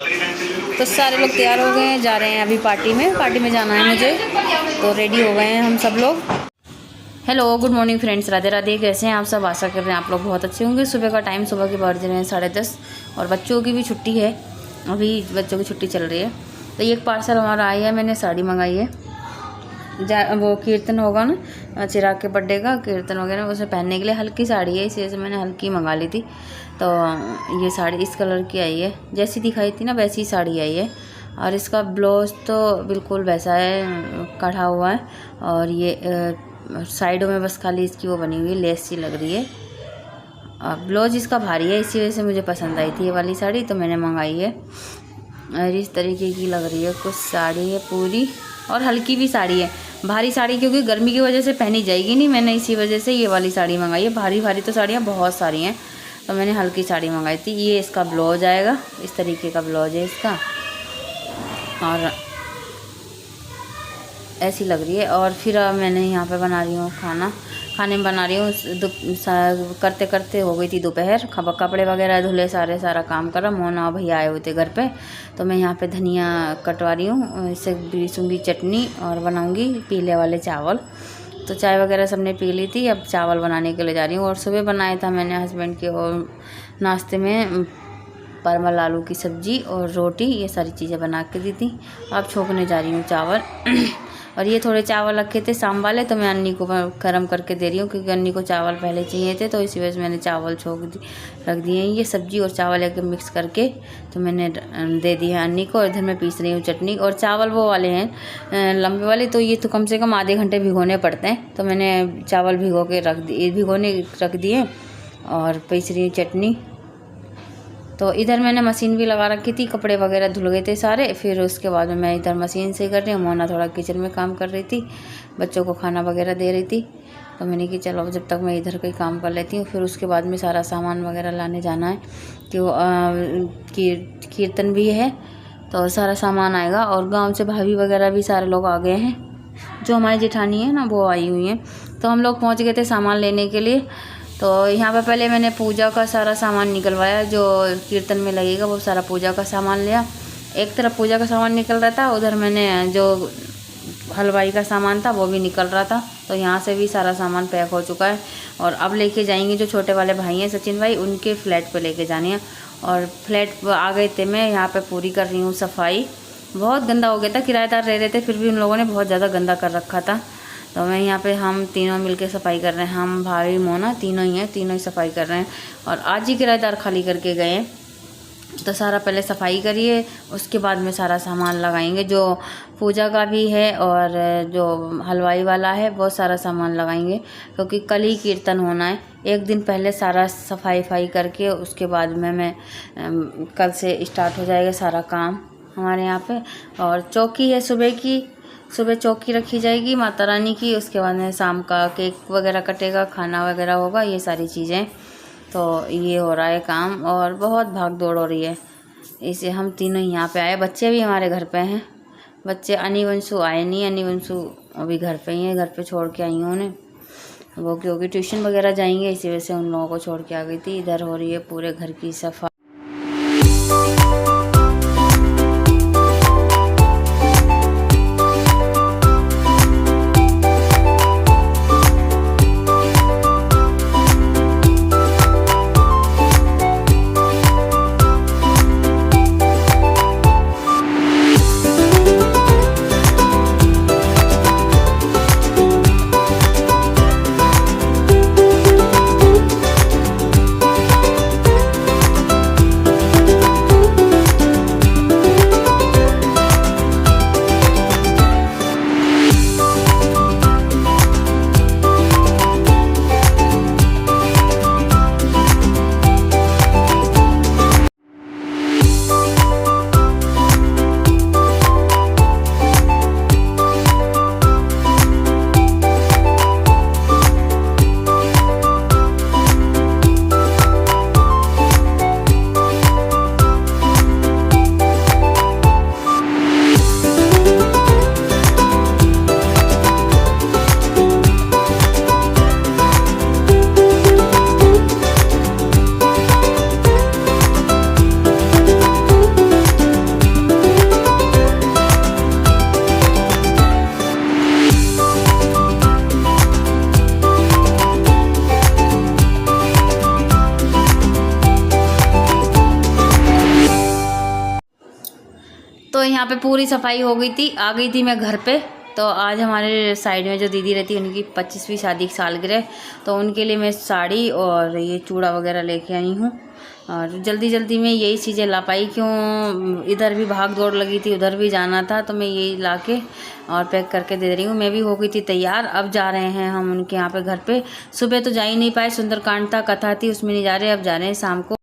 तो सारे लोग तैयार हो गए हैं, जा रहे हैं अभी पार्टी में जाना है मुझे, तो रेडी हो गए हैं हम सब लोग। Hello good morning friends, Radhe Radhe. कैसे हैं आप सब? आशा कर रहे हैं आप लोग बहुत अच्छे होंगे। सुबह का टाइम, सुबह के बज रहे हैं 10:30 और बच्चों की भी छुट्टी है, अभी बच्चों की छुट्टी चल रही है। तो ये एक पार्सल हमारा आया है, मैंने साड़ी मंगाई है। वो कीर्तन होगा ना, चिराग के बर्थडे का कीर्तन वगैरह, उसे पहनने के लिए हल्की साड़ी है, इसी वजह से मैंने हल्की मंगा ली थी। तो ये साड़ी इस कलर की आई है, जैसी दिखाई थी ना वैसी साड़ी आई है। और इसका ब्लाउज तो बिल्कुल वैसा है, कढ़ा हुआ है। और ये साइडों में बस खाली इसकी वो बनी हुई है, लेस सी लग रही है। ब्लाउज इसका भारी है, इसी वजह से मुझे पसंद आई थी ये वाली साड़ी, तो मैंने मंगाई है। और इस तरीके की लग रही है कुछ साड़ी है पूरी, और हल्की भी साड़ी है। भारी साड़ी क्योंकि गर्मी की वजह से पहनी जाएगी नहीं, मैंने इसी वजह से ये वाली साड़ी मंगाई है। भारी भारी तो साड़ियाँ बहुत सारी हैं, तो मैंने हल्की साड़ी मंगाई थी। ये इसका ब्लाउज आएगा, इस तरीके का ब्लाउज है इसका, और ऐसी लग रही है। और फिर मैंने यहाँ पे बना रही हूँ खाने में बना रही हूँ। करते करते हो गई थी दोपहर, कपड़े वगैरह धुले, सारा काम करा। मोना भैया आए हुए थे घर पे, तो मैं यहाँ पे धनिया कटवा रही हूँ, इससे पीसूँगी चटनी और बनाऊँगी पीले वाले चावल। तो चाय वगैरह सबने पी ली थी, अब चावल बनाने के लिए जा रही हूँ। और सुबह बनाया था मैंने हस्बैंड के और नाश्ते में परमल आलू की सब्ज़ी और रोटी, ये सारी चीज़ें बना के दी थी। अब छोंकने जा रही हूँ चावल। और ये थोड़े चावल रखे थे शाम वाले, तो मैं अन्नी को गर्म करके दे रही हूँ, क्योंकि अन्नी को चावल पहले चाहिए थे, तो इसी वजह से मैंने चावल रख दिए हैं। ये सब्ज़ी और चावल एक मिक्स करके तो मैंने दे दी है अन्नी को। और इधर मैं पीस रही हूँ चटनी। और चावल वो वाले हैं लंबे वाले, तो ये तो कम से कम आधे घंटे भिगोने पड़ते हैं, तो मैंने चावल भिगोने रख दिए और पीस रही हूँ चटनी। तो इधर मैंने मशीन भी लगा रखी थी, कपड़े वगैरह धुल गए थे सारे। फिर उसके बाद में मैं इधर मशीन से कर रही हूँ। मोना थोड़ा किचन में काम कर रही थी, बच्चों को खाना वगैरह दे रही थी। तो मैंने कि चलो जब तक मैं इधर का काम कर लेती हूँ, फिर उसके बाद में सारा सामान वगैरह लाने जाना है, क्यों कीर्तन भी है, तो सारा सामान आएगा। और गाँव से भाभी वगैरह भी सारे लोग आ गए हैं, जो हमारी जेठानी है ना वो आई हुई हैं। तो हम लोग पहुँच गए थे सामान लेने के लिए। तो यहाँ पे पहले मैंने पूजा का सारा सामान निकलवाया, जो कीर्तन में लगेगा वो सारा पूजा का सामान लिया। एक तरफ पूजा का सामान निकल रहा था, उधर मैंने जो हलवाई का सामान था वो भी निकल रहा था। तो यहाँ से भी सारा सामान पैक हो चुका है। और अब लेके जाएंगे जो छोटे वाले भाई हैं सचिन भाई, उनके फ्लैट पे लेके जानी है। और फ्लैट आ गए थे, मैं यहाँ पे पूरी कर रही हूँ सफाई। बहुत गंदा हो गया था, किराएदार रह रहे थे, फिर भी उन लोगों ने बहुत ज़्यादा गंदा कर रखा था। तो मैं यहाँ पे हम तीनों मिलके सफाई कर रहे हैं, हम भाई मोना तीनों ही हैं, तीनों ही सफाई कर रहे हैं। और आज ही किराएदार खाली करके गए हैं, तो सारा पहले सफाई करिए, उसके बाद में सारा सामान लगाएंगे। जो पूजा का भी है और जो हलवाई वाला है वो सारा सामान लगाएंगे, क्योंकि कल ही कीर्तन होना है। एक दिन पहले सारा सफाई करके उसके बाद में मैं कल से स्टार्ट हो जाएगा सारा काम हमारे यहाँ पे। और चौकी है सुबह चौकी रखी जाएगी माता रानी की। उसके बाद में शाम का केक वगैरह कटेगा, खाना वगैरह होगा, ये सारी चीज़ें। तो ये हो रहा है काम और बहुत भाग दौड़ हो रही है। इसे हम तीनों यहाँ पे आए, बच्चे भी हमारे घर पे हैं। बच्चे अनिवंशु आए नहीं, अनिवंशु अभी घर पे ही है, घर पे छोड़ के आई हूँ उन्हें। वो क्योंकि ट्यूशन वगैरह जाएंगे, इसी वजह से उन लोगों को छोड़ के आ गई थी। इधर हो रही है पूरे घर की सफाई। यहाँ पे पूरी सफाई हो गई थी, आ गई थी मैं घर पे। तो आज हमारे साइड में जो दीदी रहती है उनकी 25वीं शादी की सालगिरह, तो उनके लिए मैं साड़ी और ये चूड़ा वगैरह लेके आई हूँ। और जल्दी जल्दी में यही चीज़ें ला पाई, क्यों इधर भी भाग दौड़ लगी थी, उधर भी जाना था, तो मैं यही ला के और पैक करके दे रही हूँ। मैं भी हो गई थी तैयार, अब जा रहे हैं हम उनके यहाँ पे घर पे। सुबह तो जा ही नहीं पाए, सुंदरकांड था, कथा थी, उसमें नहीं जा रहे, अब जा रहे हैं शाम को।